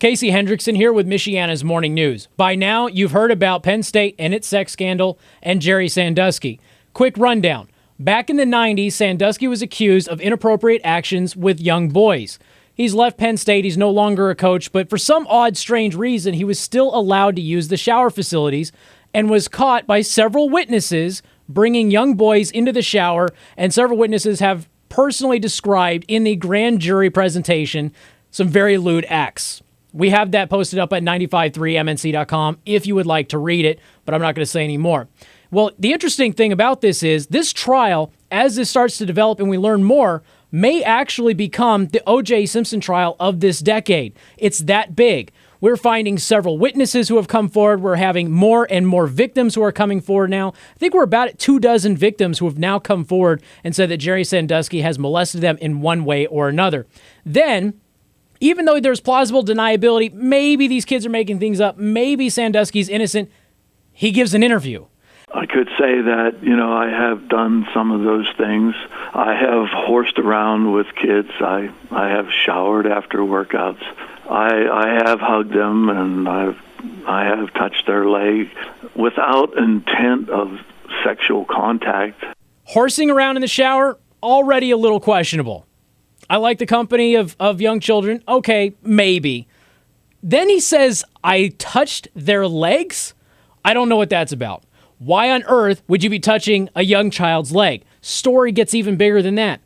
Casey Hendrickson here with Michiana's Morning News. By now, you've heard about Penn State and its sex scandal and Jerry Sandusky. Quick rundown. Back in the 90s, Sandusky was accused of inappropriate actions with young boys. He's left Penn State. He's no longer a coach, but for some odd, strange reason, he was still allowed to use the shower facilities and was caught by several witnesses bringing young boys into the shower, and several witnesses have personally described in the grand jury presentation some very lewd acts. We have that posted up at 953mnc.com if you would like to read it, but I'm not going to say any more. Well, the interesting thing about this is this trial, as this starts to develop and we learn more, may actually become the O.J. Simpson trial of this decade. It's that big. We're finding several witnesses who have come forward. We're having more and more victims who are coming forward now. I think we're about at 24 victims who have now come forward and said that Jerry Sandusky has molested them in one way or another. Then, even though there's plausible deniability, maybe these kids are making things up, maybe Sandusky's innocent, he gives an interview. I could say that, I have done some of those things. I have horsed around with kids. I have showered after workouts. I have hugged them, and I have touched their leg without intent of sexual contact. Horsing around in the shower, already a little questionable. I like the company of young children. Okay, maybe. Then he says, I touched their legs? I don't know what that's about. Why on earth would you be touching a young child's leg? Story gets even bigger than that.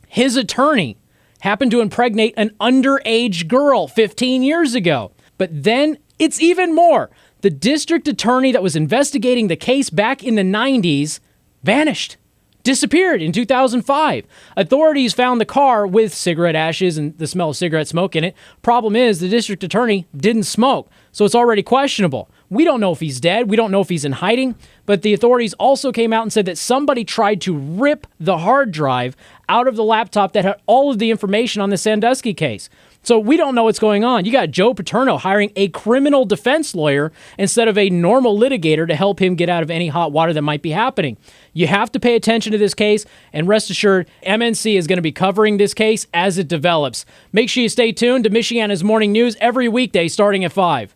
His attorney happened to impregnate an underage girl 15 years ago. But then it's even more. The district attorney that was investigating the case back in the 90s vanished. Disappeared in 2005. Authorities found the car with cigarette ashes and the smell of cigarette smoke in it. Problem is, the district attorney didn't smoke, so it's already questionable. We don't know if he's dead. We don't know if he's in hiding. But the authorities also came out and said that somebody tried to rip the hard drive out of the laptop that had all of the information on the Sandusky case. So we don't know what's going on. You got Joe Paterno hiring a criminal defense lawyer instead of a normal litigator to help him get out of any hot water that might be happening. You have to pay attention to this case, and rest assured, MNC is going to be covering this case as it develops. Make sure you stay tuned to Michiana's Morning News every weekday starting at 5.